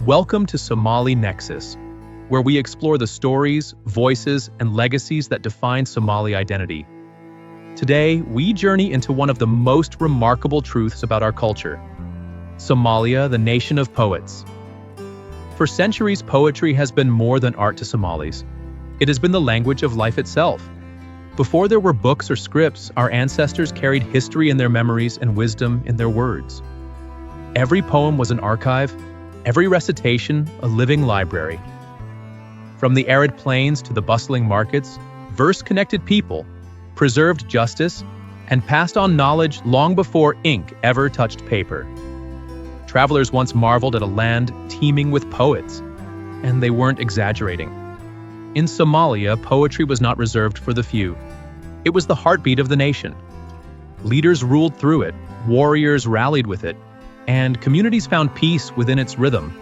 Welcome to Somali Nexus, where we explore the stories, voices, and legacies that define Somali identity. Today, we journey into one of the most remarkable truths about our culture: Somalia, the nation of poets. For centuries, poetry has been more than art to Somalis. It has been the language of life itself. Before there were books or scripts, our ancestors carried history in their memories and wisdom in their words. Every poem was an archive, every recitation a living library. From the arid plains to the bustling markets, verse connected people, preserved justice, and passed on knowledge long before ink ever touched paper. Travelers once marveled at a land teeming with poets, and they weren't exaggerating. In Somalia, poetry was not reserved for the few. It was the heartbeat of the nation. Leaders ruled through it, warriors rallied with it, and communities found peace within its rhythm.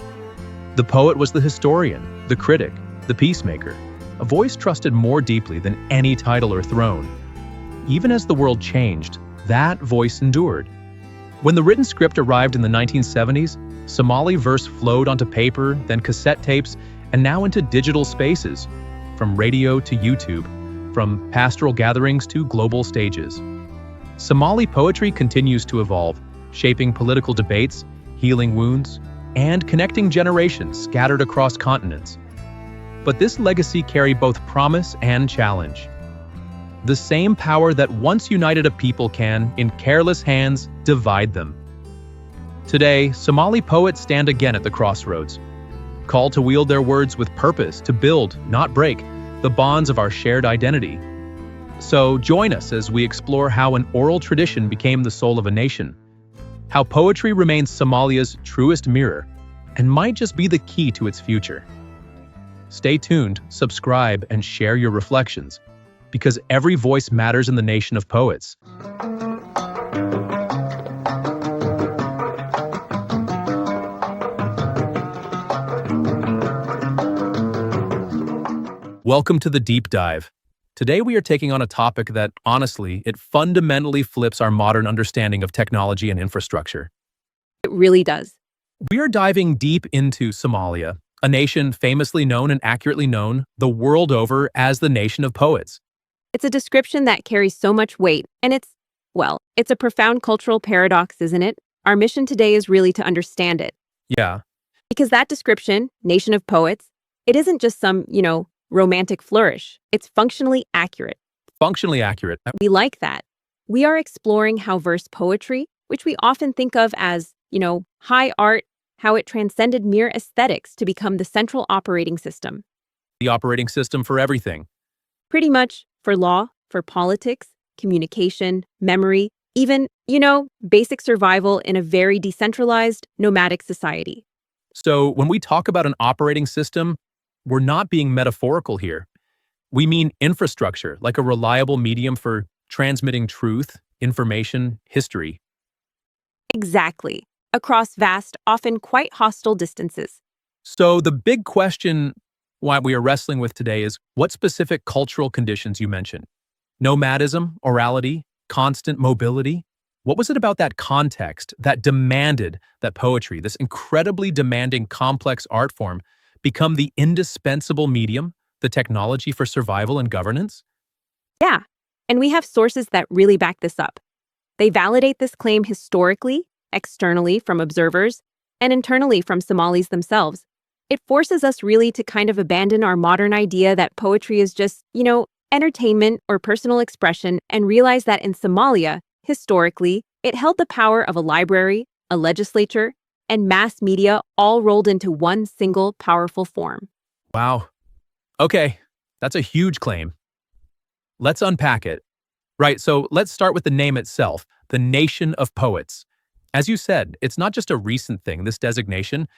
The poet was the historian, the critic, the peacemaker, a voice trusted more deeply than any title or throne. Even as the world changed, that voice endured. When the written script arrived in the 1970s, Somali verse flowed onto paper, then cassette tapes, and now into digital spaces, from radio to YouTube, from pastoral gatherings to global stages. Somali poetry continues to evolve, shaping political debates, healing wounds, and connecting generations scattered across continents. But this legacy carried both promise and challenge. The same power that once united a people can, in careless hands, divide them. Today, Somali poets stand again at the crossroads, called to wield their words with purpose, to build, not break, the bonds of our shared identity. So join us as we explore how an oral tradition became the soul of a nation, how poetry remains Somalia's truest mirror, and might just be the key to its future. Stay tuned, subscribe, and share your reflections, because every voice matters in the nation of poets. Welcome to the Deep Dive. Today we are taking on a topic that, honestly, it fundamentally flips our modern understanding of technology and infrastructure. It really does. We are diving deep into Somalia, a nation famously known and accurately known the world over as the nation of poets. It's a description that carries so much weight, and it's a profound cultural paradox, isn't it? Our mission today is really to understand it. Yeah, Because that description, nation of poets, it isn't just some, romantic flourish. It's functionally accurate. functionally accurate. We like that. We are exploring how verse poetry, which we often think of as, high art, how it transcended mere aesthetics to become the central operating system. The operating system for everything. Pretty much for law, for politics, communication, memory, even, basic survival in a very decentralized, nomadic society. So when we talk about an operating system, we're not being metaphorical here. We mean infrastructure, like a reliable medium for transmitting truth, information, history. Exactly. Across vast, often quite hostile distances. So the big question why we are wrestling with today is what specific cultural conditions you mentioned. Nomadism, orality, constant mobility. What was it about that context that demanded that poetry, this incredibly demanding complex art form, become the indispensable medium, the technology for survival and governance? Yeah, and we have sources that really back this up. They validate this claim historically, externally from observers, and internally from Somalis themselves. It forces us really to kind of abandon our modern idea that poetry is just, entertainment or personal expression and realize that in Somalia, historically, it held the power of a library, a legislature, and mass media all rolled into one single powerful form. Wow. Okay, that's a huge claim. Let's unpack it. Right, so let's start with the name itself, the Nation of Poets. As you said, it's not just a recent thing, this designation.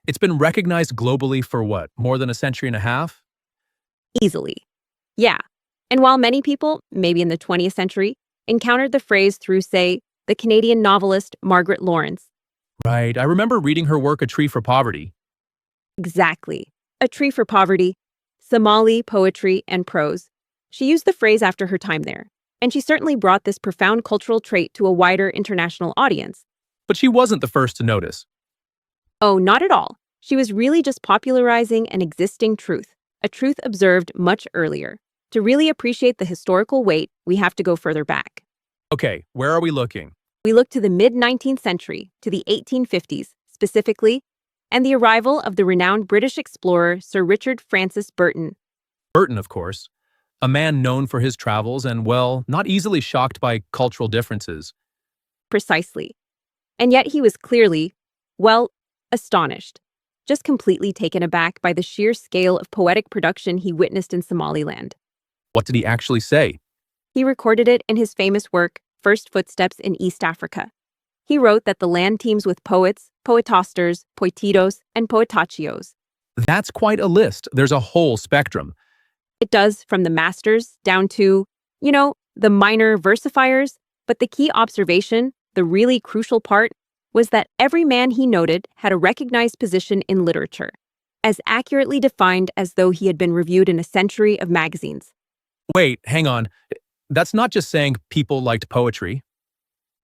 It's been recognized globally for what, more than a century and a half? Easily. Yeah. And while many people, maybe in the 20th century, encountered the phrase through, say, the Canadian novelist Margaret Laurence. Right, I remember reading her work, A Tree for Poverty. Exactly. A Tree for Poverty, Somali poetry and prose. She used the phrase after her time there, and she certainly brought this profound cultural trait to a wider international audience. But she wasn't the first to notice. Oh, not at all. She was really just popularizing an existing truth, a truth observed much earlier. To really appreciate the historical weight, we have to go further back. Okay, where are we looking? We look to the mid-19th century, to the 1850s, specifically, and the arrival of the renowned British explorer Sir Richard Francis Burton. Burton, of course. A man known for his travels and, well, not easily shocked by cultural differences. Precisely. And yet he was clearly, well, astonished, just completely taken aback by the sheer scale of poetic production he witnessed in Somaliland. What did he actually say? He recorded it in his famous work, First Footsteps in East Africa. He wrote that the land teems with poets, poetasters, poetitos, and poetachios. That's quite a list. There's a whole spectrum. It does, from the masters down to, the minor versifiers, but the key observation, the really crucial part, was that every man he noted had a recognized position in literature, as accurately defined as though he had been reviewed in a century of magazines. Wait, hang on. That's not just saying people liked poetry.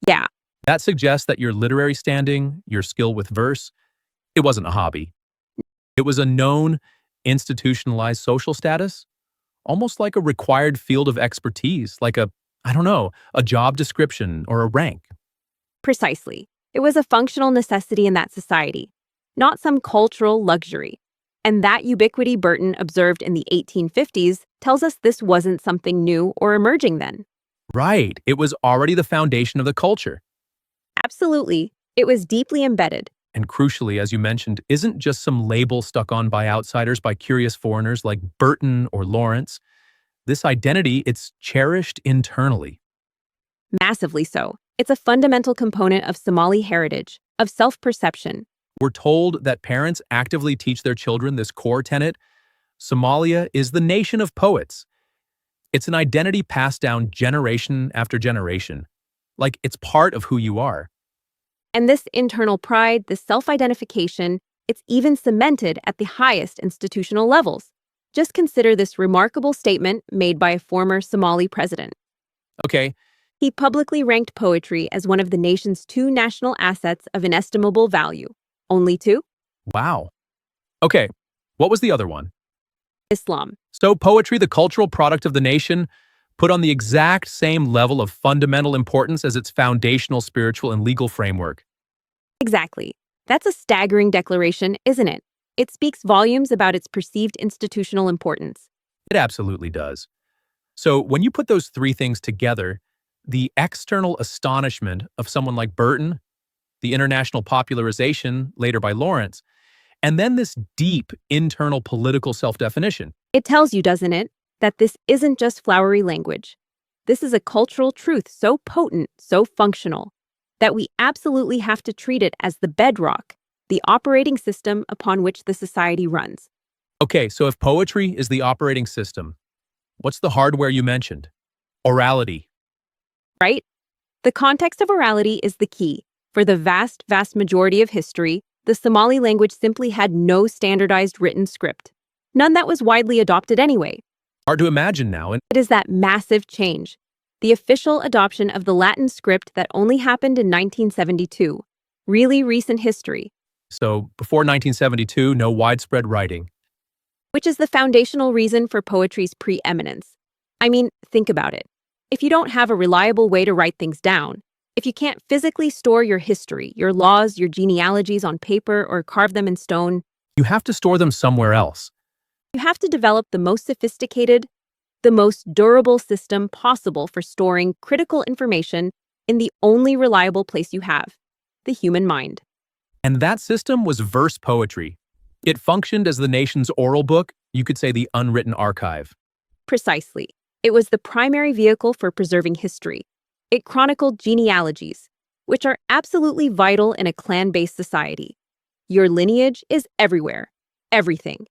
Yeah, That suggests that your literary standing, your skill with verse, it wasn't a hobby. It was a known, institutionalized social status, almost like a required field of expertise, like a job description or a rank. precisely. It was a functional necessity in that society, not some cultural luxury. And that ubiquity Burton observed in the 1850s tells us this wasn't something new or emerging then. Right, it was already the foundation of the culture. Absolutely, it was deeply embedded. And crucially, as you mentioned, isn't just some label stuck on by outsiders, by curious foreigners like Burton or Lawrence. This identity, it's cherished internally. Massively so. It's a fundamental component of Somali heritage, of self-perception. We're told that parents actively teach their children this core tenet: Somalia is the nation of poets. It's an identity passed down generation after generation. Like it's part of who you are. And this internal pride, this self-identification, it's even cemented at the highest institutional levels. Just consider this remarkable statement made by a former Somali president. Okay, He publicly ranked poetry as one of the nation's two national assets of inestimable value. Only two? wow. Okay, what was the other one? Islam. So poetry, the cultural product of the nation, put on the exact same level of fundamental importance as its foundational spiritual and legal framework. Exactly. That's a staggering declaration, isn't it? It speaks volumes about its perceived institutional importance. It absolutely does. So when you put those three things together, the external astonishment of someone like Burton, the international popularization later by Lawrence, and then this deep internal political self-definition. It tells you, doesn't it, that this isn't just flowery language. This is a cultural truth so potent, so functional, that we absolutely have to treat it as the bedrock, the operating system upon which the society runs. Okay, so if poetry is the operating system, what's the hardware you mentioned? Orality. Right? The context of orality is the key. For the vast, vast majority of history, the Somali language simply had no standardized written script. None that was widely adopted anyway. Hard to imagine now. And It is that massive change, the official adoption of the Latin script that only happened in 1972. Really recent history, so before 1972, no widespread writing. which is the foundational reason for poetry's preeminence. I mean, think about it. If you don't have a reliable way to write things down, if you can't physically store your history, your laws, your genealogies on paper or carve them in stone, You have to store them somewhere else. you have to develop the most sophisticated, the most durable system possible for storing critical information in the only reliable place you have, the human mind. And that system was verse poetry. It functioned as the nation's oral book, you could say the unwritten archive. Precisely. It was the primary vehicle for preserving history. It chronicled genealogies, which are absolutely vital in a clan-based society. Your lineage is everywhere, everything.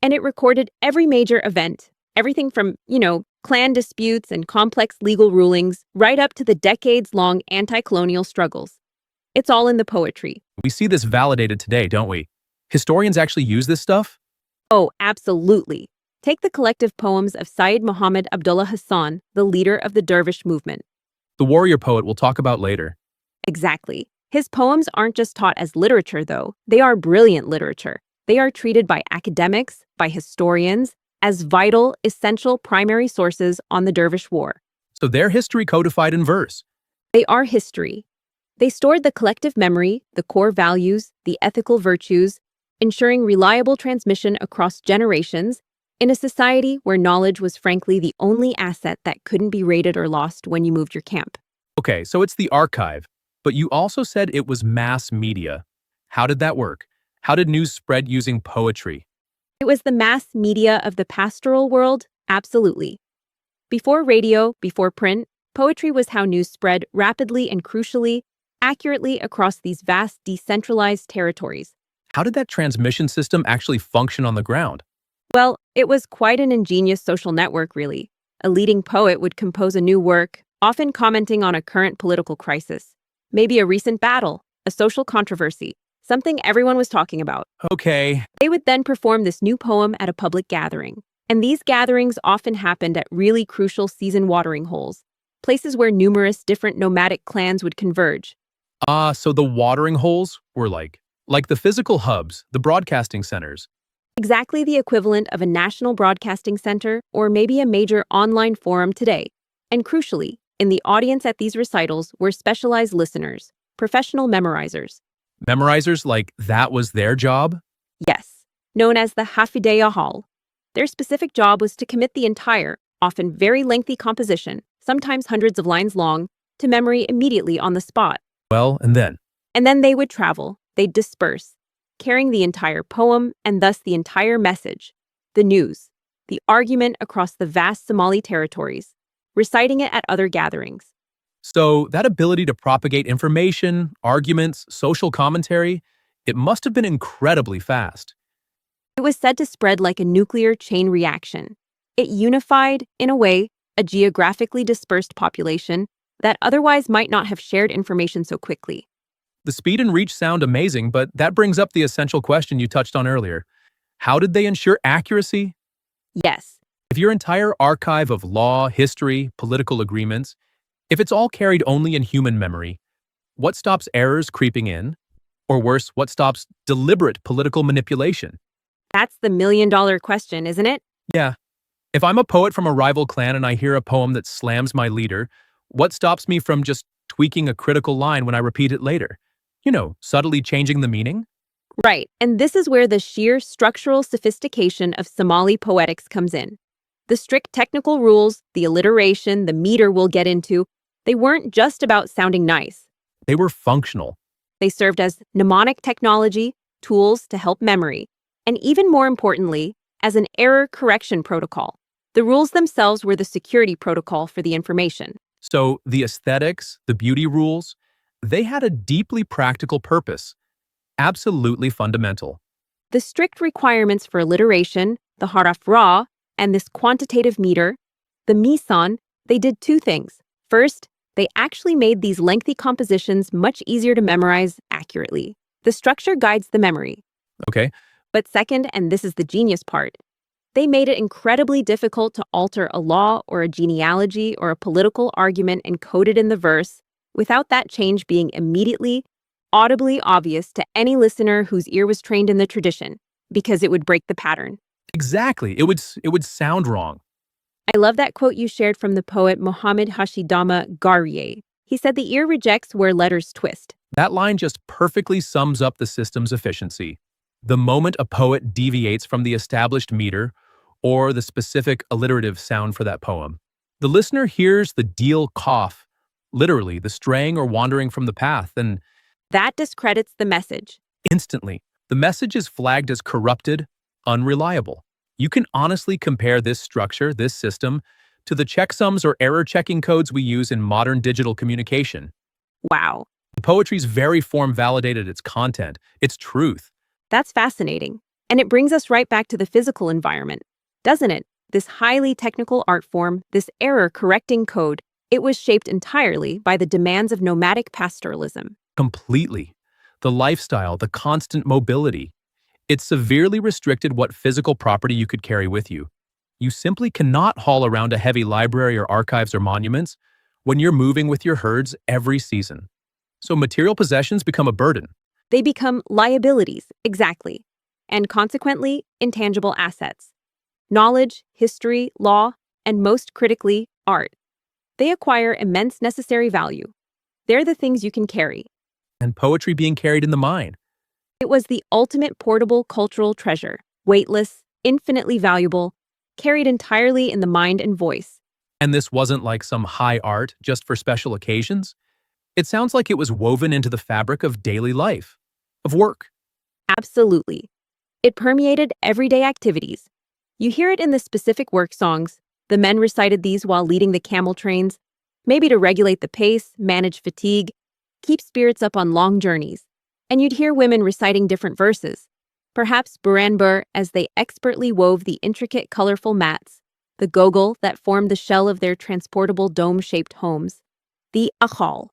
And it recorded every major event, everything from, clan disputes and complex legal rulings, right up to the decades-long anti-colonial struggles. It's all in the poetry. We see this validated today, don't we? Historians actually use this stuff? Oh, absolutely. Take the collective poems of Syed Muhammad Abdullah Hassan, the leader of the Dervish movement. The warrior poet we'll talk about later. Exactly. His poems aren't just taught as literature, though. They are brilliant literature. They are treated by academics, by historians, as vital, essential primary sources on the Dervish war. So their history codified in verse. They are history. They stored the collective memory, the core values, the ethical virtues, ensuring reliable transmission across generations in a society where knowledge was frankly the only asset that couldn't be raided or lost when you moved your camp. Okay, so it's the archive, but you also said it was mass media. How did that work? How did news spread using poetry? It was the mass media of the pastoral world, absolutely. Before radio, before print, poetry was how news spread rapidly and crucially, accurately across these vast decentralized territories. How did that transmission system actually function on the ground? Well, it was quite an ingenious social network, really. A leading poet would compose a new work, often commenting on a current political crisis, maybe a recent battle, a social controversy, something everyone was talking about. Okay, They would then perform this new poem at a public gathering. And these gatherings often happened at really crucial season watering holes, places where numerous different nomadic clans would converge. so the watering holes were like the physical hubs, the broadcasting centers. Exactly the equivalent of a national broadcasting center or maybe a major online forum today. And crucially, in the audience at these recitals were specialized listeners, professional memorizers. Memorizers, like that was their job? Yes, known as the Hafidaya Hall. Their specific job was to commit the entire, often very lengthy composition, sometimes hundreds of lines long, to memory immediately on the spot. Well, and then? And then they would travel, they'd disperse, carrying the entire poem and thus the entire message, the news, the argument across the vast Somali territories, reciting it at other gatherings. So that ability to propagate information, arguments, social commentary, it must have been incredibly fast. It was said to spread like a nuclear chain reaction. It unified, in a way, a geographically dispersed population that otherwise might not have shared information so quickly. The speed and reach sound amazing, but that brings up the essential question you touched on earlier. How did they ensure accuracy? Yes, If your entire archive of law, history, political agreements, if it's all carried only in human memory, what stops errors creeping in? Or worse, what stops deliberate political manipulation? that's the million-dollar question, isn't it? Yeah, if I'm a poet from a rival clan and I hear a poem that slams my leader, what stops me from just tweaking a critical line when I repeat it later? Subtly changing the meaning? Right, and this is where the sheer structural sophistication of Somali poetics comes in. The strict technical rules, the alliteration, the meter we'll get into, they weren't just about sounding nice. They were functional. They served as mnemonic technology, tools to help memory, and even more importantly, as an error correction protocol. The rules themselves were the security protocol for the information. So the aesthetics, the beauty rules, they had a deeply practical purpose, absolutely fundamental. The strict requirements for alliteration, the haraf ra, and this quantitative meter, the Mizan, they did two things. First, they actually made these lengthy compositions much easier to memorize accurately. The structure guides the memory. Okay, But second, and this is the genius part, they made it incredibly difficult to alter a law or a genealogy or a political argument encoded in the verse without that change being immediately, audibly obvious to any listener whose ear was trained in the tradition, because it would break the pattern. exactly. It would sound wrong. I love that quote you shared from the poet Mohammed Hashidama Garye. He said the ear rejects where letters twist. That line just perfectly sums up the system's efficiency. The moment a poet deviates from the established meter or the specific alliterative sound for that poem, the listener hears the deal cough, literally the straying or wandering from the path, and That discredits the message. instantly, the message is flagged as corrupted, unreliable. You can honestly compare this structure, this system, to the checksums or error-checking codes we use in modern digital communication. Wow, The poetry's very form validated its content, its truth. that's fascinating. And it brings us right back to the physical environment, doesn't it? This highly technical art form, this error-correcting code, it was shaped entirely by the demands of nomadic pastoralism. Completely. The lifestyle, the constant mobility. It severely restricted what physical property you could carry with you. You simply cannot haul around a heavy library or archives or monuments when you're moving with your herds every season. So material possessions become a burden. They become liabilities, exactly. and consequently, intangible assets. Knowledge, history, law, and most critically, art. They acquire immense necessary value. They're the things you can carry. And poetry being carried in the mind. It was the ultimate portable cultural treasure, weightless, infinitely valuable, carried entirely in the mind and voice. And this wasn't like some high art just for special occasions. It sounds like it was woven into the fabric of daily life, of work. Absolutely. It permeated everyday activities. You hear it in the specific work songs. The men recited these while leading the camel trains, maybe to regulate the pace, manage fatigue, keep spirits up on long journeys. And you'd hear women reciting different verses, perhaps Buranbur as they expertly wove the intricate, colorful mats, the gogol that formed the shell of their transportable dome-shaped homes, the achal.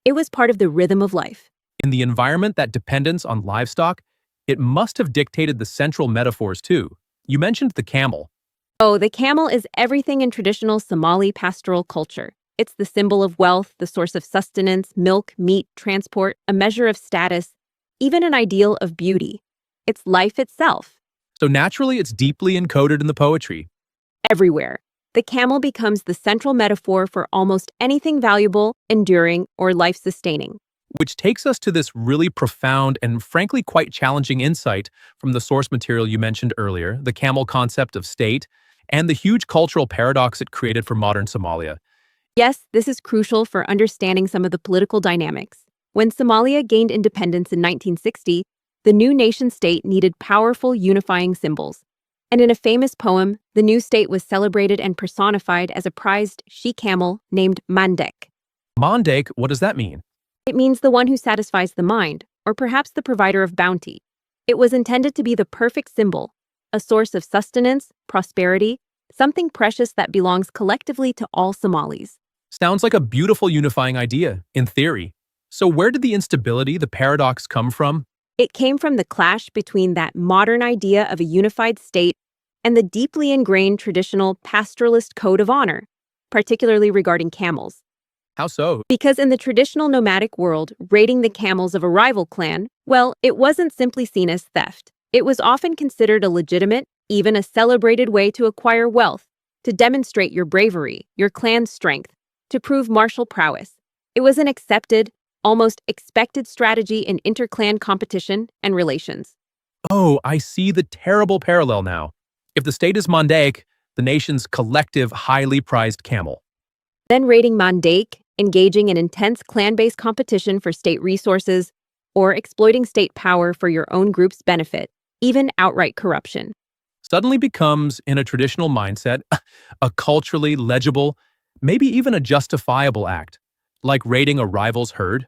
It was part of the rhythm of life. In the environment that dependence on livestock, it must have dictated the central metaphors too. You mentioned the camel. Oh, the camel is everything in traditional Somali pastoral culture. It's the symbol of wealth, the source of sustenance, milk, meat, transport, a measure of status, even an ideal of beauty. It's life itself. So naturally, it's deeply encoded in the poetry. Everywhere. The camel becomes the central metaphor for almost anything valuable, enduring, or life-sustaining. Which takes us to this really profound and frankly quite challenging insight from the source material you mentioned earlier, the camel concept of state, and the huge cultural paradox it created for modern Somalia. Yes, this is crucial for understanding some of the political dynamics. When Somalia gained independence in 1960, the new nation-state needed powerful unifying symbols. And in a famous poem, the new state was celebrated and personified as a prized she-camel named Mandek. Mandek, what does that mean? It means the one who satisfies the mind, or perhaps the provider of bounty. It was intended to be the perfect symbol, a source of sustenance, prosperity, something precious that belongs collectively to all Somalis. Sounds like a beautiful unifying idea, in theory. So where did the instability, the paradox come from? It came from the clash between that modern idea of a unified state and the deeply ingrained traditional pastoralist code of honor, particularly regarding camels. How so? Because in the traditional nomadic world, raiding the camels of a rival clan, well, it wasn't simply seen as theft. It was often considered a legitimate, even a celebrated way to acquire wealth, to demonstrate your bravery, your clan's strength, to prove martial prowess. It was an accepted, almost expected strategy in interclan competition and relations. Oh, I see the terrible parallel now. If the state is Mandek, the nation's collective, highly prized camel. Then raiding Mandake, engaging in intense clan-based competition for state resources, or exploiting state power for your own group's benefit, even outright corruption. Suddenly becomes, in a traditional mindset, a culturally legible, maybe even a justifiable act, like raiding a rival's herd.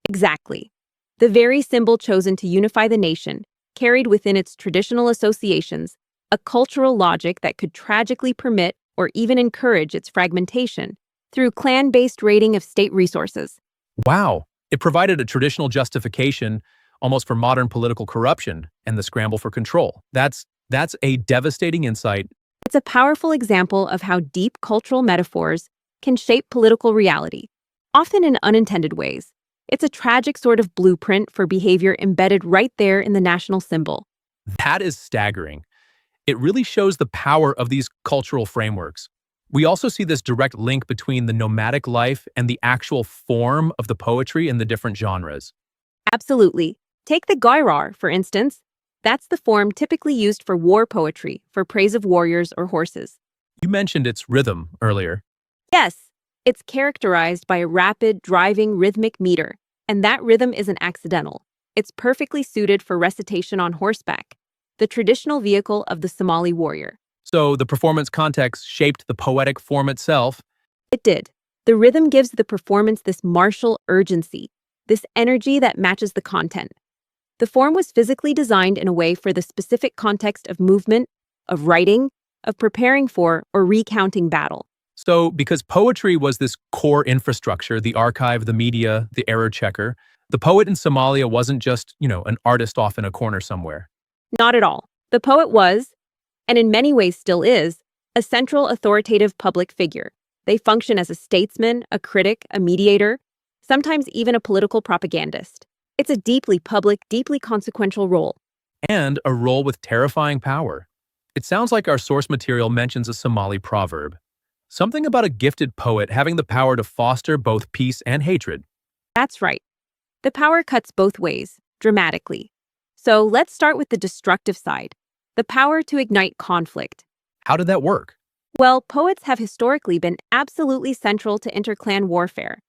Exactly. The very symbol chosen to unify the nation carried within its traditional associations a cultural logic that could tragically permit or even encourage its fragmentation through clan-based raiding of state resources. Wow, it provided a traditional justification almost for modern political corruption and the scramble for control. That's a devastating insight. It's a powerful example of how deep cultural metaphors can shape political reality, often in unintended ways. It's a tragic sort of blueprint for behavior embedded right there in the national symbol. That is staggering. It really shows the power of these cultural frameworks. We also see this direct link between the nomadic life and the actual form of the poetry in the different genres. Absolutely. Take the gairar, for instance. That's the form typically used for war poetry, for praise of warriors or horses. You mentioned its rhythm earlier. Yes, it's characterized by a rapid, driving, rhythmic meter, and that rhythm isn't accidental. It's perfectly suited for recitation on horseback, the traditional vehicle of the Somali warrior. So the performance context shaped the poetic form itself. It did. The rhythm gives the performance this martial urgency, this energy that matches the content. The form was physically designed in a way for the specific context of movement, of writing, of preparing for or recounting battle. So because poetry was this core infrastructure, the archive, the media, the error checker, the poet in Somalia wasn't just, an artist off in a corner somewhere. Not at all. The poet was, and in many ways still is, a central authoritative public figure. They function as a statesman, a critic, a mediator, sometimes even a political propagandist. It's a deeply public, deeply consequential role. and a role with terrifying power. It sounds like our source material mentions a Somali proverb. Something about a gifted poet having the power to foster both peace and hatred. That's right. The power cuts both ways, dramatically. So let's start with the destructive side, the power to ignite conflict. How did that work? Well, poets have historically been absolutely central to interclan warfare.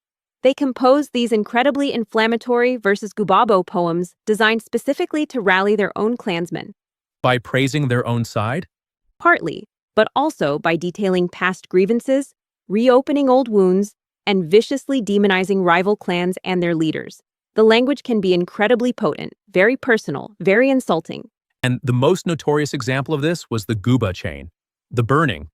They composed these incredibly inflammatory versus Gubabo poems designed specifically to rally their own clansmen. By praising their own side? Partly, but also by detailing past grievances, reopening old wounds, and viciously demonizing rival clans and their leaders. The language can be incredibly potent, very personal, very insulting. And the most notorious example of this was the Guba chain, the burning.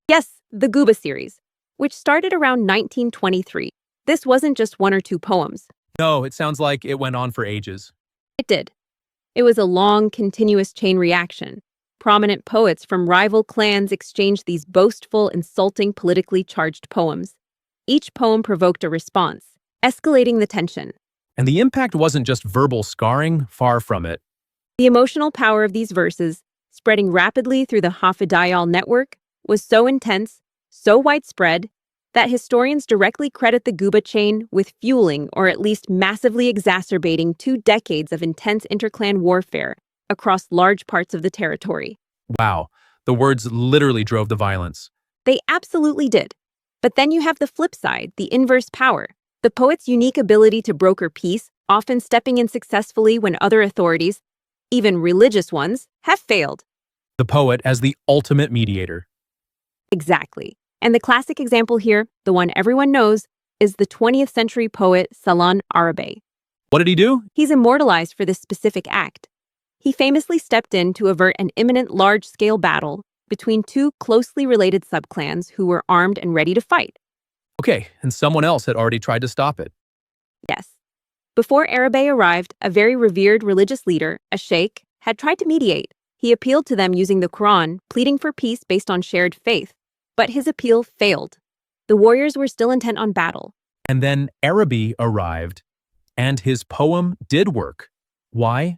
Yes, the Guba series, which started around 1923. This wasn't just one or two poems. No, it sounds like it went on for ages. It did. It was a long, continuous chain reaction. Prominent poets from rival clans exchanged these boastful, insulting, politically charged poems. Each poem provoked a response, escalating the tension. And the impact wasn't just verbal scarring, far from it. The emotional power of these verses, spreading rapidly through the Hafidayal network, was so intense, so widespread, that historians directly credit the Guba chain with fueling or at least massively exacerbating 2 decades of intense interclan warfare across large parts of the territory. Wow, the words literally drove the violence. They absolutely did. But then you have the flip side, the inverse power. The poet's unique ability to broker peace, often stepping in successfully when other authorities, even religious ones, have failed. The poet as the ultimate mediator. Exactly. And the classic example here, the one everyone knows, is the 20th century poet Salan Arabi. What did he do? He's immortalized for this specific act. He famously stepped in to avert an imminent large-scale battle between two closely related subclans who were armed and ready to fight. Okay, and someone else had already tried to stop it. Yes. Before Arabi arrived, a very revered religious leader, a sheikh, had tried to mediate. He appealed to them using the Quran, pleading for peace based on shared faith. But his appeal failed. The warriors were still intent on battle. And then Arabi arrived, and his poem did work. Why?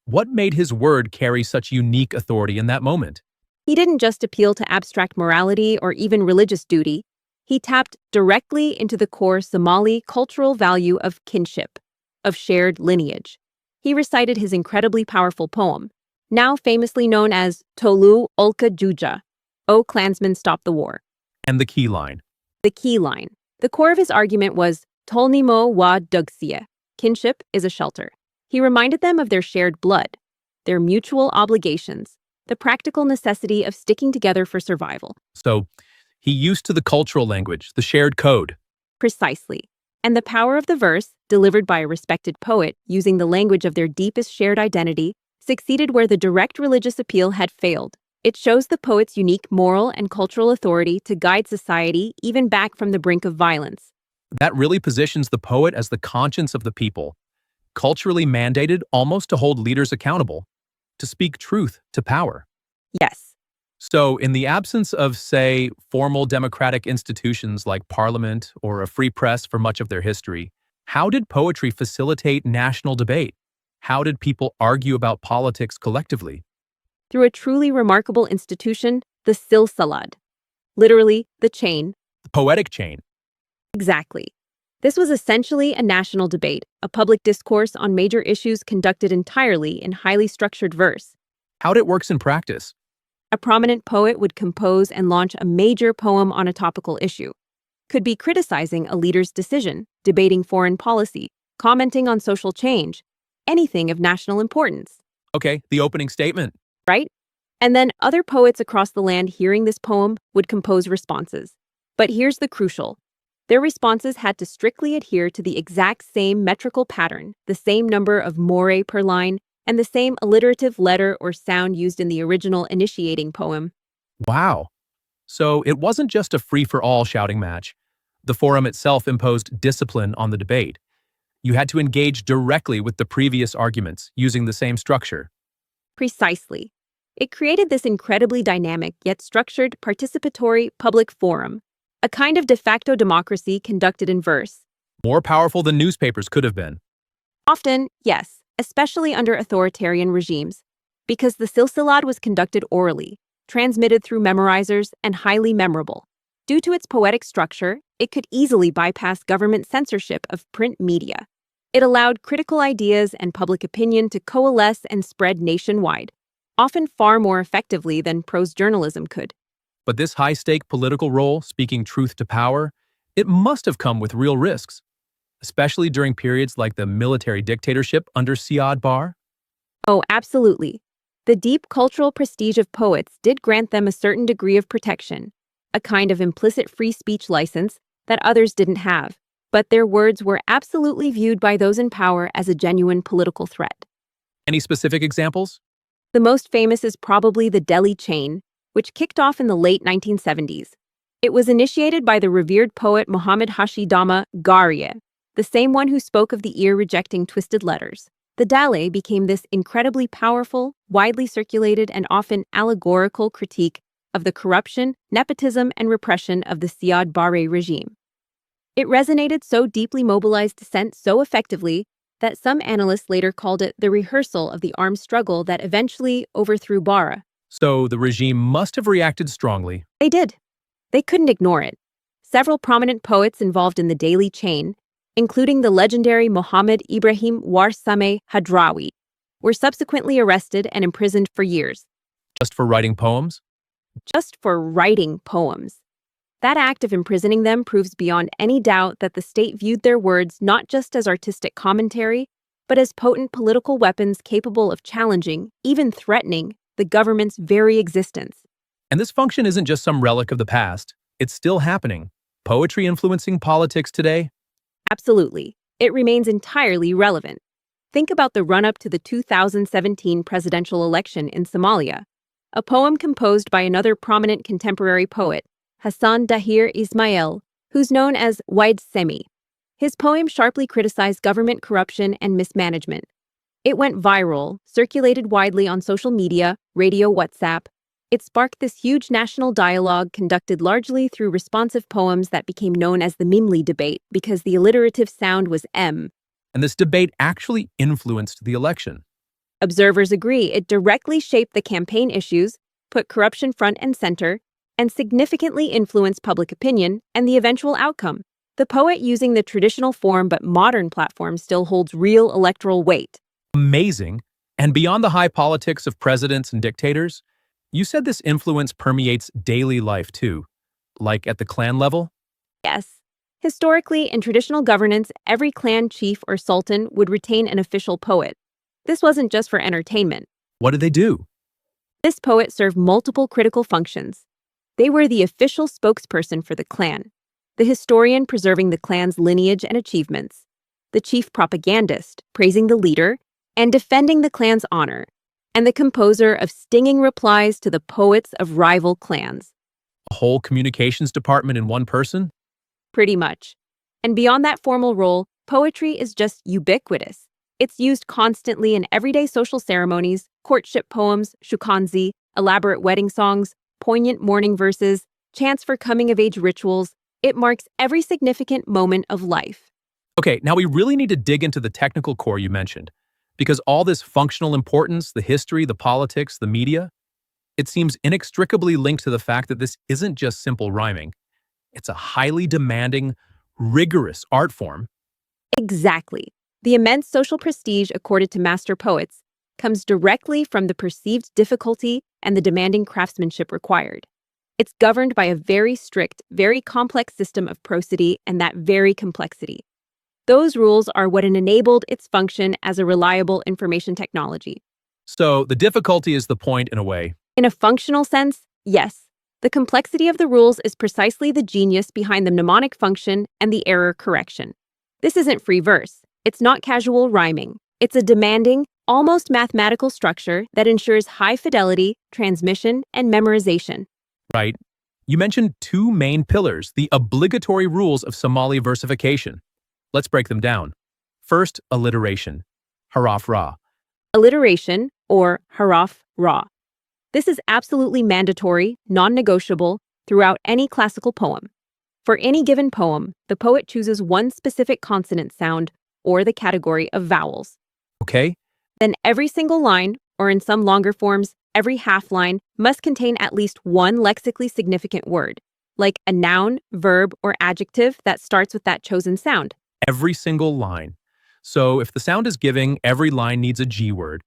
What made his word carry such unique authority in that moment? He didn't just appeal to abstract morality or even religious duty. He tapped directly into the core Somali cultural value of kinship, of shared lineage. He recited his incredibly powerful poem, now famously known as Tolu Ulka Juja, O Klansmen Stop the War. And the key line. The key line. The core of his argument was Tolnimo wa Dugsia. Kinship is a shelter. He reminded them of their shared blood, their mutual obligations, the practical necessity of sticking together for survival. So, he used to the cultural language, the shared code. Precisely. And the power of the verse, delivered by a respected poet using the language of their deepest shared identity, succeeded where the direct religious appeal had failed. It shows the poet's unique moral and cultural authority to guide society even back from the brink of violence. That really positions the poet as the conscience of the people, culturally mandated almost to hold leaders accountable, to speak truth to power. Yes. So, in the absence of, say, formal democratic institutions like parliament or a free press for much of their history, how did poetry facilitate national debate? How did people argue about politics collectively? Through a truly remarkable institution, the silsilad. Literally, the chain. The poetic chain. Exactly. This was essentially a national debate, a public discourse on major issues conducted entirely in highly structured verse. How it works in practice? A prominent poet would compose and launch a major poem on a topical issue. Could be criticizing a leader's decision, debating foreign policy, commenting on social change, anything of national importance. Okay, the opening statement. Right? And then other poets across the land hearing this poem would compose responses. But here's the crucial. Their responses had to strictly adhere to the exact same metrical pattern, the same number of morae per line, and the same alliterative letter or sound used in the original initiating poem. Wow. So it wasn't just a free-for-all shouting match. The forum itself imposed discipline on the debate. You had to engage directly with the previous arguments using the same structure. Precisely. It created this incredibly dynamic yet structured participatory public forum, a kind of de facto democracy conducted in verse. More powerful than newspapers could have been. Often, yes, especially under authoritarian regimes. Because the silsilad was conducted orally, transmitted through memorizers, and highly memorable. Due to its poetic structure, it could easily bypass government censorship of print media. It allowed critical ideas and public opinion to coalesce and spread nationwide, often far more effectively than prose journalism could. But this high-stake political role, speaking truth to power, it must have come with real risks, especially during periods like the military dictatorship under Siad Barre. Oh, absolutely. The deep cultural prestige of poets did grant them a certain degree of protection, a kind of implicit free speech license that others didn't have, but their words were absolutely viewed by those in power as a genuine political threat. Any specific examples? The most famous is probably the Delhi chain, which kicked off in the late 1970s. It was initiated by the revered poet Muhammad Hashidama Gharia, the same one who spoke of the ear-rejecting twisted letters. The Dalai became this incredibly powerful, widely circulated, and often allegorical critique of the corruption, nepotism, and repression of the Siad Barre regime. It resonated so deeply, mobilized dissent so effectively, that some analysts later called it the rehearsal of the armed struggle that eventually overthrew Barre. So the regime must have reacted strongly. They did. They couldn't ignore it. Several prominent poets involved in the Daily chain, including the legendary Muhammad Ibrahim Warsame Hadraawi, were subsequently arrested and imprisoned for years. Just for writing poems? Just for writing poems. That act of imprisoning them proves beyond any doubt that the state viewed their words not just as artistic commentary, but as potent political weapons capable of challenging, even threatening, the government's very existence. And this function isn't just some relic of the past. It's still happening. Poetry influencing politics today? Absolutely. It remains entirely relevant. Think about the run-up to the 2017 presidential election in Somalia. A poem composed by another prominent contemporary poet, Hassan Dahir Ismail, who's known as Waid Semi. His poem sharply criticized government corruption and mismanagement. It went viral, circulated widely on social media, radio, WhatsApp. It sparked this huge national dialogue conducted largely through responsive poems that became known as the Mimli debate because the alliterative sound was M. And this debate actually influenced the election. Observers agree it directly shaped the campaign issues, put corruption front and center, and significantly influenced public opinion and the eventual outcome. The poet using the traditional form but modern platform still holds real electoral weight. Amazing. And beyond the high politics of presidents and dictators, you said this influence permeates daily life too, like at the clan level? Yes. Historically, in traditional governance, every clan chief or sultan would retain an official poet. This wasn't just for entertainment. What did they do? This poet served multiple critical functions. They were the official spokesperson for the clan, the historian preserving the clan's lineage and achievements, the chief propagandist praising the leader and defending the clan's honor, and the composer of stinging replies to the poets of rival clans. A whole communications department in one person? Pretty much. And beyond that formal role, poetry is just ubiquitous. It's used constantly in everyday social ceremonies, courtship poems, shukanzi, elaborate wedding songs, poignant mourning verses, chants for coming-of-age rituals. It marks every significant moment of life. Okay, now we really need to dig into the technical core you mentioned, because all this functional importance, the history, the politics, the media, it seems inextricably linked to the fact that this isn't just simple rhyming. It's a highly demanding, rigorous art form. Exactly. The immense social prestige accorded to master poets comes directly from the perceived difficulty and the demanding craftsmanship required. It's governed by a very strict, very complex system of prosody and that very complexity. Those rules are what enabled its function as a reliable information technology. So the difficulty is the point in a way. In a functional sense, yes. The complexity of the rules is precisely the genius behind the mnemonic function and the error correction. This isn't free verse. It's not casual rhyming. It's a demanding, almost mathematical structure that ensures high fidelity, transmission, and memorization. Right. You mentioned two main pillars, the obligatory rules of Somali versification. Let's break them down. First, alliteration. Haraf Ra. Alliteration, or haraf ra. This is absolutely mandatory, non-negotiable, throughout any classical poem. For any given poem, the poet chooses one specific consonant sound, or the category of vowels. Okay. Then every single line, or in some longer forms, every half line must contain at least one lexically significant word, like a noun, verb, or adjective that starts with that chosen sound. Every single line. So if the sound is giving, every line needs a G word.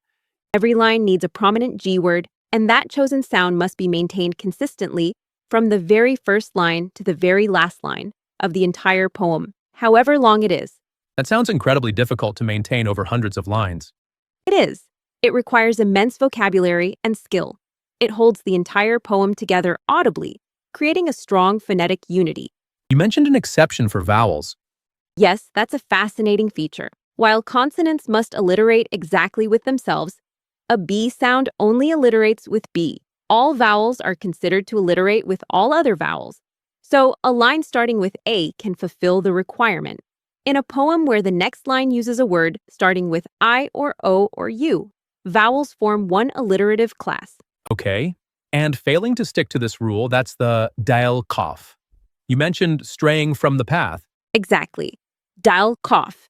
Every line needs a prominent G word, and that chosen sound must be maintained consistently from the very first line to the very last line of the entire poem, however long it is. That sounds incredibly difficult to maintain over hundreds of lines. It is. It requires immense vocabulary and skill. It holds the entire poem together audibly, creating a strong phonetic unity. You mentioned an exception for vowels. Yes, that's a fascinating feature. While consonants must alliterate exactly with themselves, a B sound only alliterates with B. All vowels are considered to alliterate with all other vowels. So, a line starting with A can fulfill the requirement. In a poem where the next line uses a word starting with I or O or U, vowels form one alliterative class. Okay. And failing to stick to this rule, that's the dial cough. You mentioned straying from the path. Exactly. Dial cough.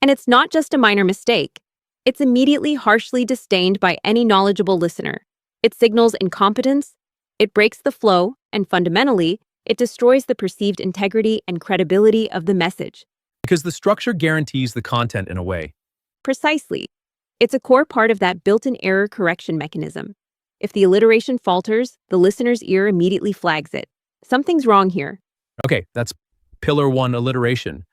And it's not just a minor mistake. It's immediately harshly disdained by any knowledgeable listener. It signals incompetence, it breaks the flow, and fundamentally, it destroys the perceived integrity and credibility of the message. Because the structure guarantees the content in a way. Precisely. It's a core part of that built-in error correction mechanism. If the alliteration falters, the listener's ear immediately flags it. Something's wrong here. Okay, that's pillar one, alliteration.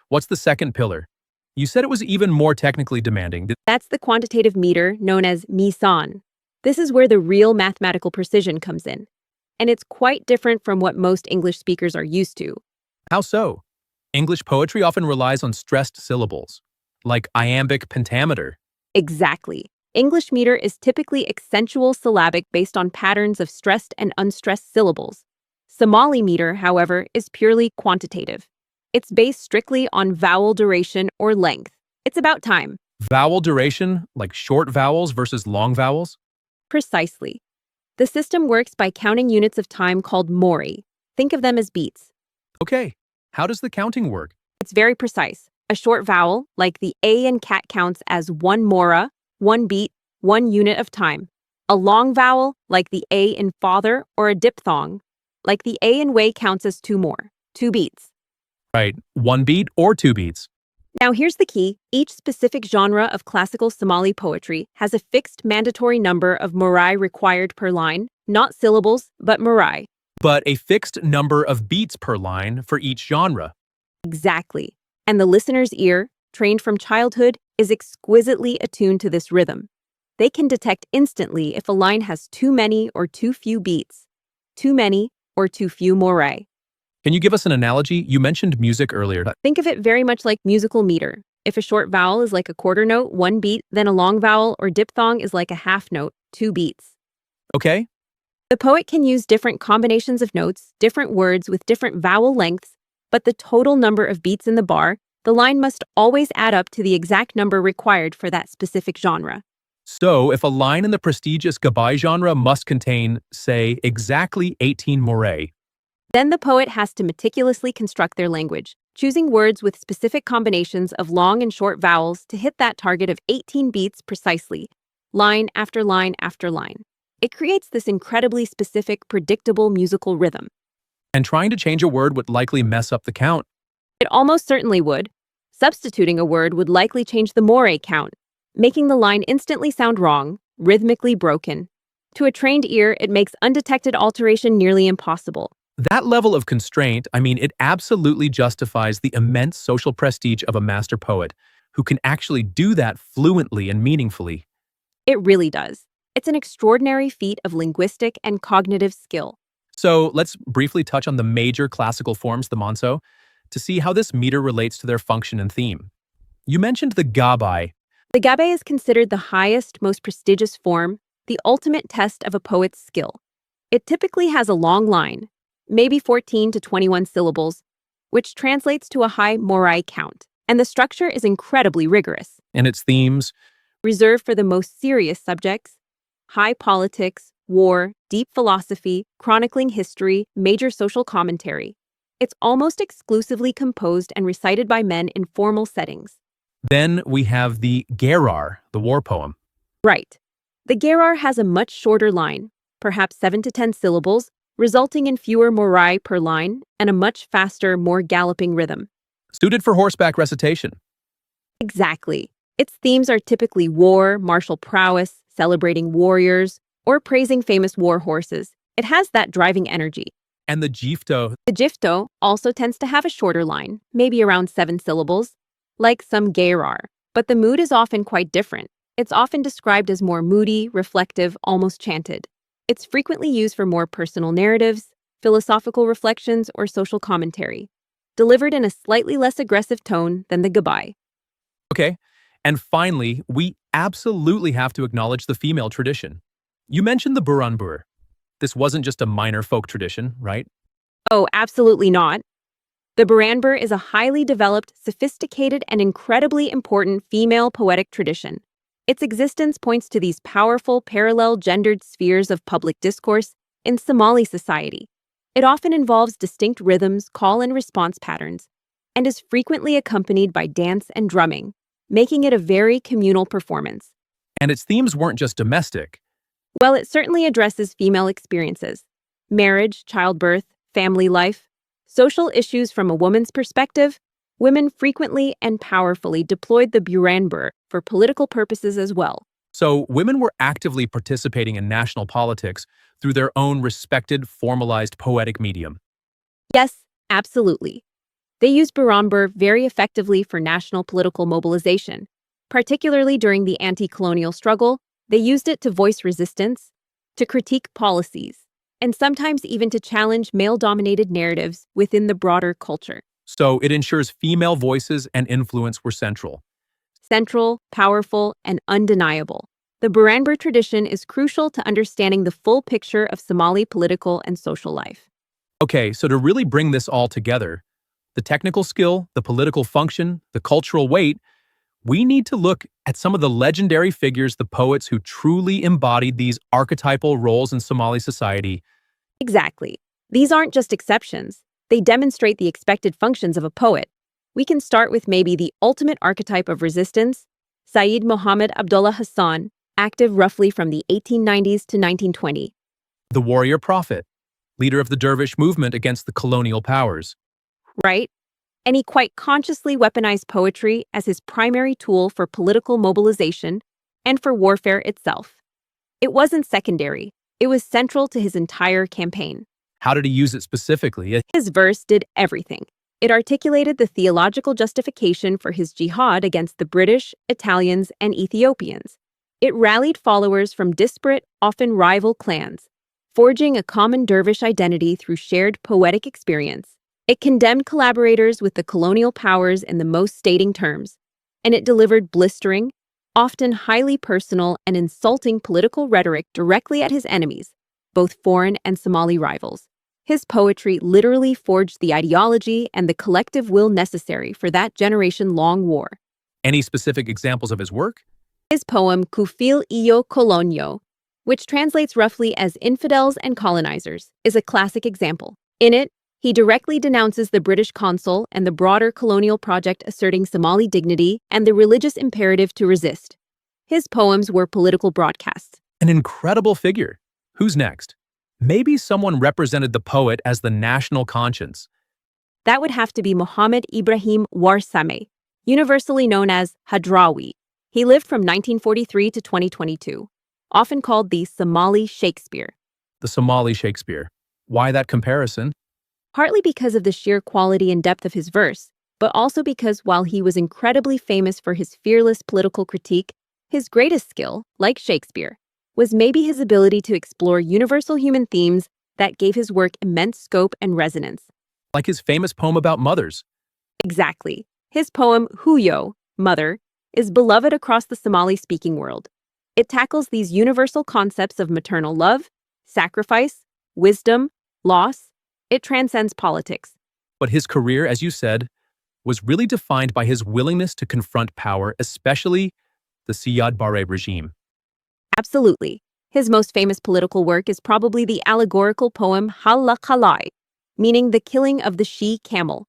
What's the second pillar? You said it was even more technically demanding. That's the quantitative meter known as Mizan. This is where the real mathematical precision comes in. And it's quite different from what most English speakers are used to. How so? English poetry often relies on stressed syllables, like iambic pentameter. Exactly. English meter is typically accentual syllabic based on patterns of stressed and unstressed syllables. Somali meter, however, is purely quantitative. It's based strictly on vowel duration or length. It's about time. Vowel duration, like short vowels versus long vowels? Precisely. The system works by counting units of time called mori. Think of them as beats. Okay, how does the counting work? It's very precise. A short vowel, like the A in cat, counts as one mora, one beat, one unit of time. A long vowel, like the A in father, or a diphthong, like the A in way, counts as two more, 2 beats. Right, 1 beat or 2 beats. Now here's the key. Each specific genre of classical Somali poetry has a fixed mandatory number of morai required per line, not syllables, but morai. But a fixed number of beats per line for each genre. Exactly. And the listener's ear, trained from childhood, is exquisitely attuned to this rhythm. They can detect instantly if a line has too many or too few beats, too many or too few morai. Can you give us an analogy? You mentioned music earlier. Think of it very much like musical meter. If a short vowel is like a quarter note, 1 beat, then a long vowel or diphthong is like a half note, 2 beats. Okay, The poet can use different combinations of notes, different words with different vowel lengths, but the total number of beats in the bar, the line must always add up to the exact number required for that specific genre. so if a line in the prestigious Gabai genre must contain, say, exactly 18 morai, Then the poet has to meticulously construct their language, choosing words with specific combinations of long and short vowels to hit that target of 18 beats precisely, line after line after line. It creates this incredibly specific, predictable musical rhythm. and trying to change a word would likely mess up the count. It almost certainly would. Substituting a word would likely change the moire count, making the line instantly sound wrong, rhythmically broken. To a trained ear, it makes undetected alteration nearly impossible. That level of constraint, it absolutely justifies the immense social prestige of a master poet who can actually do that fluently and meaningfully. It really does. It's an extraordinary feat of linguistic and cognitive skill. So let's briefly touch on the major classical forms, the manso, to see how this meter relates to their function and theme. You mentioned the gabai. The gabe is considered the highest, most prestigious form, the ultimate test of a poet's skill. It typically has a long line, maybe 14 to 21 syllables, which translates to a high morai count, and the structure is incredibly rigorous. And its themes, Reserved for the most serious subjects, high politics, war, deep philosophy, chronicling history, major social commentary. It's almost exclusively composed and recited by men in formal settings. then we have the gerar, the war poem. Right. The Gerar has a much shorter line, perhaps 7 to 10 syllables, resulting in fewer morai per line and a much faster, more galloping rhythm. Suited for horseback recitation. Exactly. Its themes are typically war, martial prowess, celebrating warriors, or praising famous war horses. It has that driving energy. And the Gifto. The Gifto also tends to have a shorter line, maybe around 7 syllables, like some Gerar, but the mood is often quite different. It's often described as more moody, reflective, almost chanted. It's frequently used for more personal narratives, philosophical reflections, or social commentary, delivered in a slightly less aggressive tone than the Gabay. Okay. And finally, we absolutely have to acknowledge the female tradition. You mentioned the Buranbur. This wasn't just a minor folk tradition, right? Oh, absolutely not. The Buranbur is a highly developed, sophisticated, and incredibly important female poetic tradition. Its existence points to these powerful, parallel gendered spheres of public discourse in Somali society. It often involves distinct rhythms, call and response patterns, and is frequently accompanied by dance and drumming, making it a very communal performance. And its themes weren't just domestic. Well, it certainly addresses female experiences: marriage, childbirth, family life, social issues from a woman's perspective. Women frequently and powerfully deployed the Buranbur for political purposes as well. So women were actively participating in national politics through their own respected, formalized poetic medium. Yes, absolutely. They used Buranbur very effectively for national political mobilization. Particularly during the anti-colonial struggle, they used it to voice resistance, to critique policies, and sometimes even to challenge male-dominated narratives within the broader culture. So it ensures female voices and influence were central. Central, powerful, and undeniable. The Buranbur tradition is crucial to understanding the full picture of Somali political and social life. Okay, so to really bring this all together, the technical skill, the political function, the cultural weight, we need to look at some of the legendary figures, the poets who truly embodied these archetypal roles in Somali society. Exactly. These aren't just exceptions. They demonstrate the expected functions of a poet. We can start with maybe the ultimate archetype of resistance, Sayyid Muhammad Abdullah Hassan, active roughly from the 1890s to 1920. The warrior prophet, leader of the dervish movement against the colonial powers. Right? And he quite consciously weaponized poetry as his primary tool for political mobilization and for warfare itself. It wasn't secondary. It was central to his entire campaign. How did he use it specifically? His verse did everything. It articulated the theological justification for his jihad against the British, Italians, and Ethiopians. It rallied followers from disparate, often rival clans, forging a common dervish identity through shared poetic experience. It condemned collaborators with the colonial powers in the most stating terms, and it delivered blistering, often highly personal and insulting political rhetoric directly at his enemies, both foreign and Somali rivals. His poetry literally forged the ideology and the collective will necessary for that generation-long war. Any specific examples of his work? His poem Kufil Iyo Kolonyo, which translates roughly as infidels and colonizers, is a classic example. In it, he directly denounces the British consul and the broader colonial project asserting Somali dignity and the religious imperative to resist. His poems were political broadcasts. An incredible figure. Who's next? Maybe someone represented the poet as the national conscience. That would have to be Muhammad Ibrahim Warsame, universally known as Hadraawi. He lived from 1943 to 2022, often called the Somali Shakespeare. The Somali Shakespeare. Why that comparison? Partly because of the sheer quality and depth of his verse, but also because while he was incredibly famous for his fearless political critique, his greatest skill, like Shakespeare, was maybe his ability to explore universal human themes that gave his work immense scope and resonance. Like his famous poem about mothers. Exactly. His poem, Huyo, Mother, is beloved across the Somali-speaking world. It tackles these universal concepts of maternal love, sacrifice, wisdom, loss. It transcends politics. But his career, as you said, was really defined by his willingness to confront power, especially the Siad Barre regime. Absolutely. His most famous political work is probably the allegorical poem Halla Khalai, meaning the killing of the she-camel.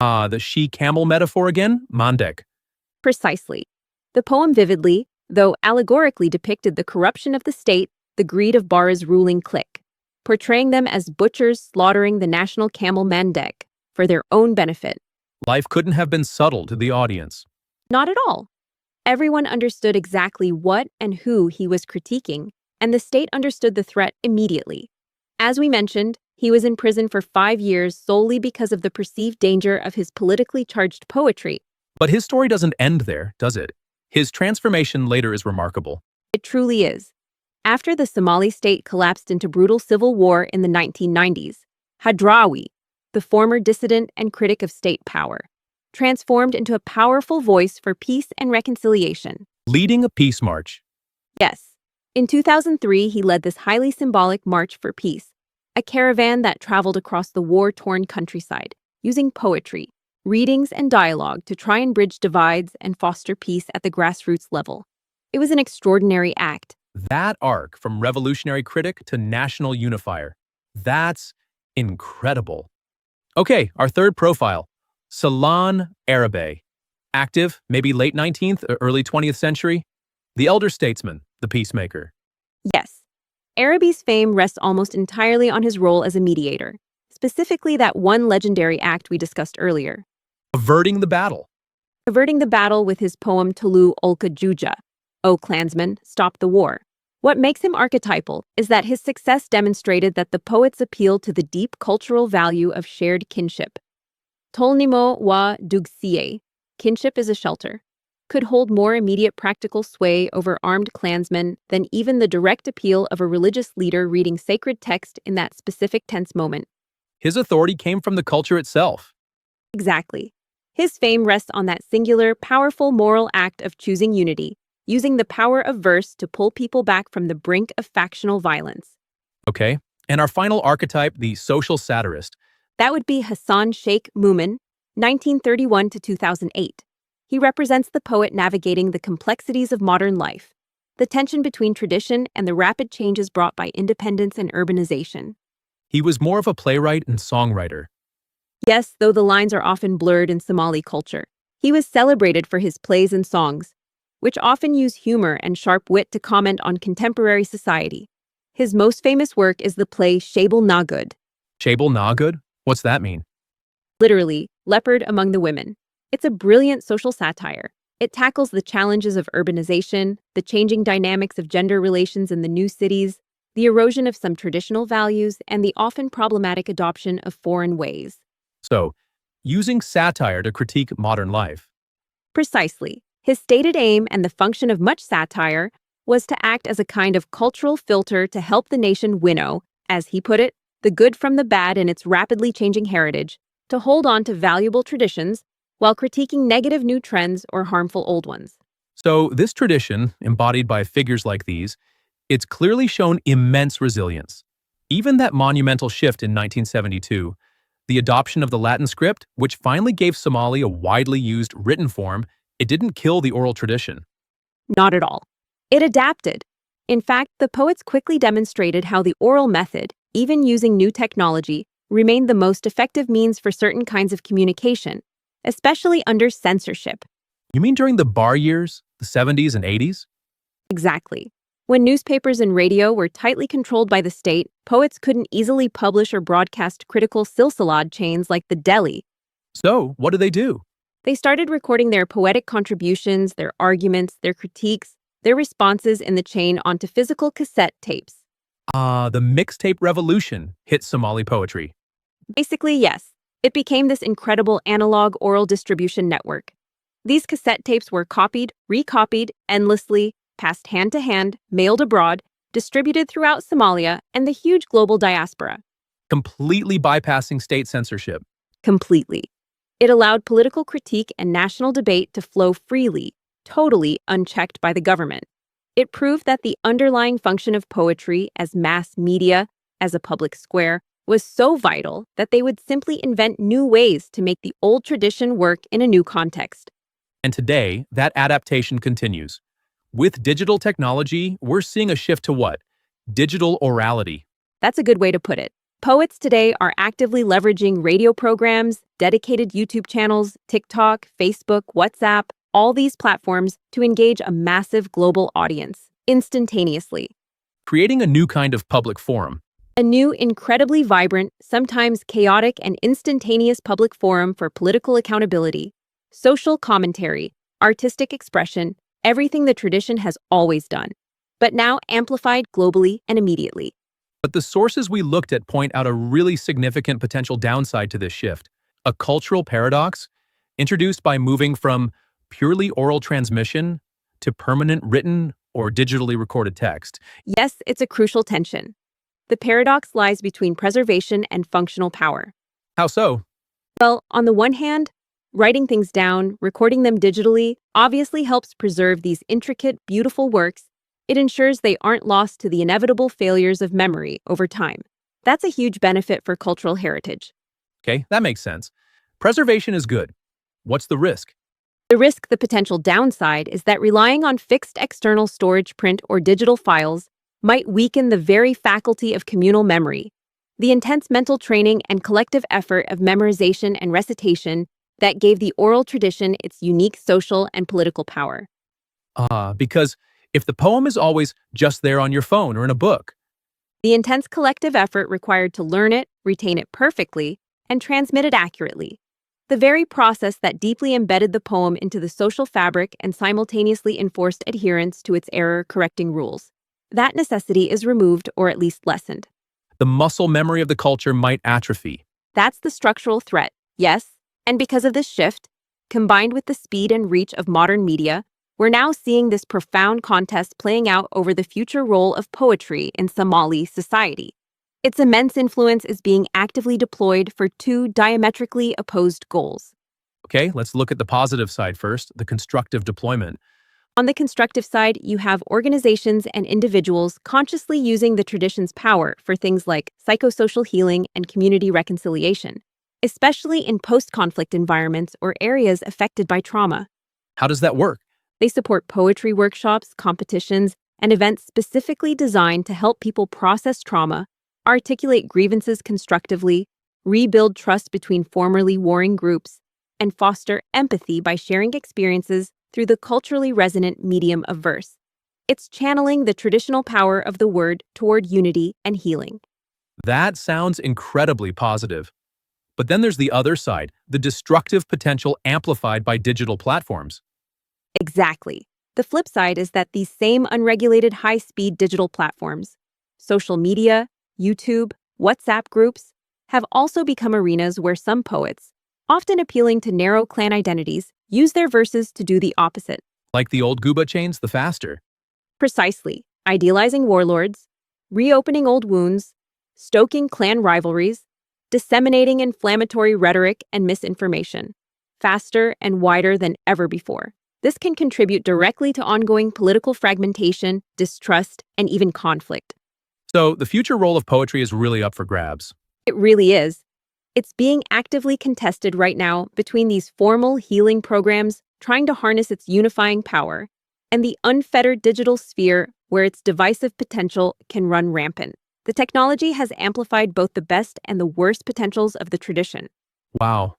The she-camel metaphor again? Mandek. Precisely. The poem vividly, though allegorically depicted the corruption of the state, the greed of Bara's ruling clique, portraying them as butchers slaughtering the national camel Mandek for their own benefit. Life couldn't have been subtle to the audience. Not at all. Everyone understood exactly what and who he was critiquing, and the state understood the threat immediately. As we mentioned, he was in prison for 5 years solely because of the perceived danger of his politically charged poetry. But his story doesn't end there, does it? His transformation later is remarkable. It truly is. After the Somali state collapsed into brutal civil war in the 1990s, Hadraawi, the former dissident and critic of state power, transformed into a powerful voice for peace and reconciliation. Leading a peace march. Yes. In 2003, he led this highly symbolic March for Peace, a caravan that traveled across the war-torn countryside, using poetry, readings, and dialogue to try and bridge divides and foster peace at the grassroots level. It was an extraordinary act. That arc from revolutionary critic to national unifier. That's incredible. Okay, our third profile, Somali Arabi. Active, maybe late 19th or early 20th century. The elder statesman, the peacemaker. Yes. Arabi's fame rests almost entirely on his role as a mediator, specifically that one legendary act we discussed earlier. Averting the battle. Averting the battle with his poem Tulu Olka Juja, O Klansmen, Stop the War. What makes him archetypal is that his success demonstrated that the poets appealed to the deep cultural value of shared kinship. Tolnimo wa dugsiye, kinship is a shelter, could hold more immediate practical sway over armed clansmen than even the direct appeal of a religious leader reading sacred text in that specific tense moment. His authority came from the culture itself. Exactly. His fame rests on that singular, powerful moral act of choosing unity, using the power of verse to pull people back from the brink of factional violence. Okay, and our final archetype, the social satirist. That would be Hassan Sheikh Moomin, 1931 to 2008. He represents the poet navigating the complexities of modern life, the tension between tradition and the rapid changes brought by independence and urbanization. He was more of a playwright and songwriter. Yes, though the lines are often blurred in Somali culture, he was celebrated for his plays and songs, which often use humor and sharp wit to comment on contemporary society. His most famous work is the play Shabel Nagud. Shabel Nagud? What's that mean? Literally, leopard among the women. It's a brilliant social satire. It tackles the challenges of urbanization, the changing dynamics of gender relations in the new cities, the erosion of some traditional values, and the often problematic adoption of foreign ways. So, using satire to critique modern life. Precisely. His stated aim and the function of much satire was to act as a kind of cultural filter to help the nation winnow, as he put it, the good from the bad in its rapidly changing heritage, to hold on to valuable traditions while critiquing negative new trends or harmful old ones. So this tradition, embodied by figures like these, it's clearly shown immense resilience. Even that monumental shift in 1972, the adoption of the Latin script, which finally gave Somali a widely used written form, it didn't kill the oral tradition. Not at all. It adapted. In fact, the poets quickly demonstrated how the oral method, even using new technology, remained the most effective means for certain kinds of communication, especially under censorship. You mean during the bar years, the 70s and 80s? Exactly. When newspapers and radio were tightly controlled by the state, poets couldn't easily publish or broadcast critical silsilad chains like the Delhi. So, what do they do? They started recording their poetic contributions, their arguments, their critiques, their responses in the chain onto physical cassette tapes. The mixtape revolution hit Somali poetry. Basically, yes. It became this incredible analog oral distribution network. These cassette tapes were copied, recopied, endlessly, passed hand to hand, mailed abroad, distributed throughout Somalia and the huge global diaspora. Completely bypassing state censorship. Completely. It allowed political critique and national debate to flow freely, totally unchecked by the government. It proved that the underlying function of poetry as mass media, as a public square, was so vital that they would simply invent new ways to make the old tradition work in a new context. And today, that adaptation continues. With digital technology, we're seeing a shift to what? Digital orality. That's a good way to put it. Poets today are actively leveraging radio programs, dedicated YouTube channels, TikTok, Facebook, WhatsApp, all these platforms to engage a massive global audience instantaneously. Creating a new kind of public forum. A new, incredibly vibrant, sometimes chaotic and instantaneous public forum for political accountability, social commentary, artistic expression, everything the tradition has always done, but now amplified globally and immediately. But the sources we looked at point out a really significant potential downside to this shift, a cultural paradox introduced by moving from purely oral transmission to permanent written or digitally recorded text. Yes, it's a crucial tension. The paradox lies between preservation and functional power. How so? Well, on the one hand, writing things down, recording them digitally, obviously helps preserve these intricate, beautiful works. It ensures they aren't lost to the inevitable failures of memory over time. That's a huge benefit for cultural heritage. Okay, that makes sense. Preservation is good. What's the risk? The potential downside, is that relying on fixed external storage, print, or digital files might weaken the very faculty of communal memory, the intense mental training and collective effort of memorization and recitation that gave the oral tradition its unique social and political power. Because if the poem is always just there on your phone or in a book, The intense collective effort required to learn it, retain it perfectly, and transmit it accurately. The very process that deeply embedded the poem into the social fabric and simultaneously enforced adherence to its error-correcting rules. That necessity is removed or at least lessened. the muscle memory of the culture might atrophy. That's the structural threat, yes, and because of this shift, combined with the speed and reach of modern media, we're now seeing this profound contest playing out over the future role of poetry in Somali society. Its immense influence is being actively deployed for two diametrically opposed goals. Okay, let's look at the positive side first, the constructive deployment. On the constructive side, you have organizations and individuals consciously using the tradition's power for things like psychosocial healing and community reconciliation, especially in post-conflict environments or areas affected by trauma. How does that work? They support poetry workshops, competitions, and events specifically designed to help people process trauma, articulate grievances constructively, rebuild trust between formerly warring groups, and foster empathy by sharing experiences through the culturally resonant medium of verse. It's channeling the traditional power of the word toward unity and healing. That sounds incredibly positive. But then there's the other side, the destructive potential amplified by digital platforms. Exactly. The flip side is that these same unregulated high-speed digital platforms, social media, YouTube, WhatsApp groups, have also become arenas where some poets, often appealing to narrow clan identities, use their verses to do the opposite. Like the old Guba chains, the faster. Precisely, idealizing warlords, reopening old wounds, stoking clan rivalries, disseminating inflammatory rhetoric and misinformation, faster and wider than ever before. This can contribute directly to ongoing political fragmentation, distrust, and even conflict. So the future role of poetry is really up for grabs. It really is. It's being actively contested right now between these formal healing programs trying to harness its unifying power and the unfettered digital sphere where its divisive potential can run rampant. The technology has amplified both the best and the worst potentials of the tradition. Wow.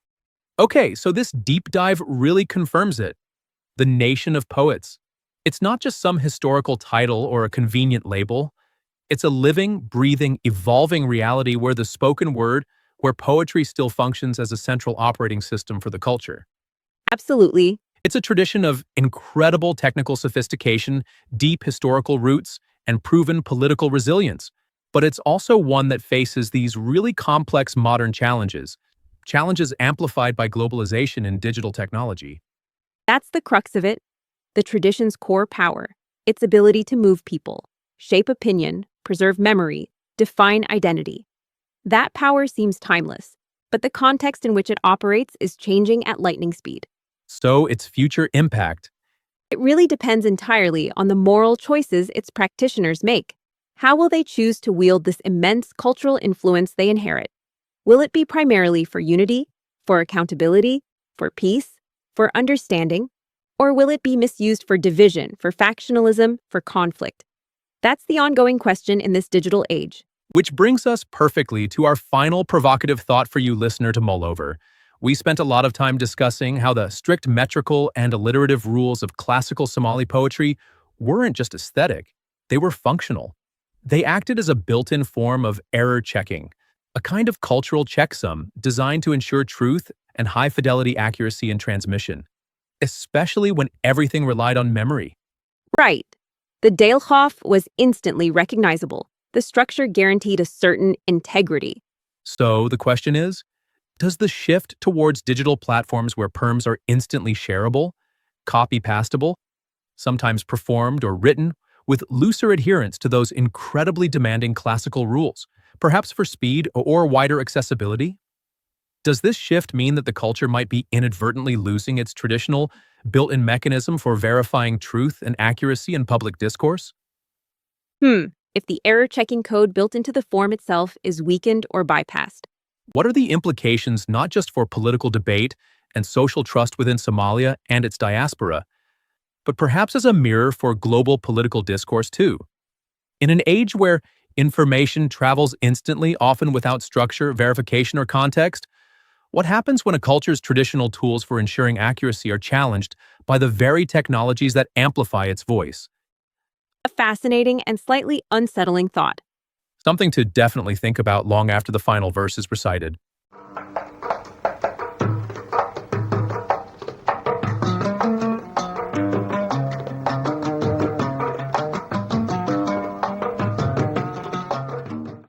Okay, so this deep dive really confirms it. The nation of poets. It's not just some historical title or a convenient label. It's a living, breathing, evolving reality where the spoken word, where poetry still functions as a central operating system for the culture. Absolutely. It's a tradition of incredible technical sophistication, deep historical roots, and proven political resilience. But it's also one that faces these really complex modern challenges amplified by globalization and digital technology. That's the crux of it. The tradition's core power, its ability to move people, shape opinion, preserve memory, define identity. That power seems timeless, but the context in which it operates is changing at lightning speed. So its future impact. It really depends entirely on the moral choices its practitioners make. How will they choose to wield this immense cultural influence they inherit? Will it be primarily for unity, for accountability, for peace, for understanding, or will it be misused for division, for factionalism, for conflict? That's the ongoing question in this digital age. Which brings us perfectly to our final provocative thought for you, listener, to mull over. We spent a lot of time discussing how the strict metrical and alliterative rules of classical Somali poetry weren't just aesthetic, they were functional. They acted as a built-in form of error checking, a kind of cultural checksum designed to ensure truth and high-fidelity accuracy in transmission, especially when everything relied on memory. Right. The Deelhof was instantly recognizable. The structure guaranteed a certain integrity. So the question is, does the shift towards digital platforms where perms are instantly shareable, copy-pastable, sometimes performed or written, with looser adherence to those incredibly demanding classical rules, perhaps for speed or wider accessibility? Does this shift mean that the culture might be inadvertently losing its traditional, built-in mechanism for verifying truth and accuracy in public discourse? If the error-checking code built into the form itself is weakened or bypassed. What are the implications not just for political debate and social trust within Somalia and its diaspora, but perhaps as a mirror for global political discourse too? In an age where information travels instantly, often without structure, verification, or context, what happens when a culture's traditional tools for ensuring accuracy are challenged by the very technologies that amplify its voice? A fascinating and slightly unsettling thought. Something to definitely think about long after the final verse is recited.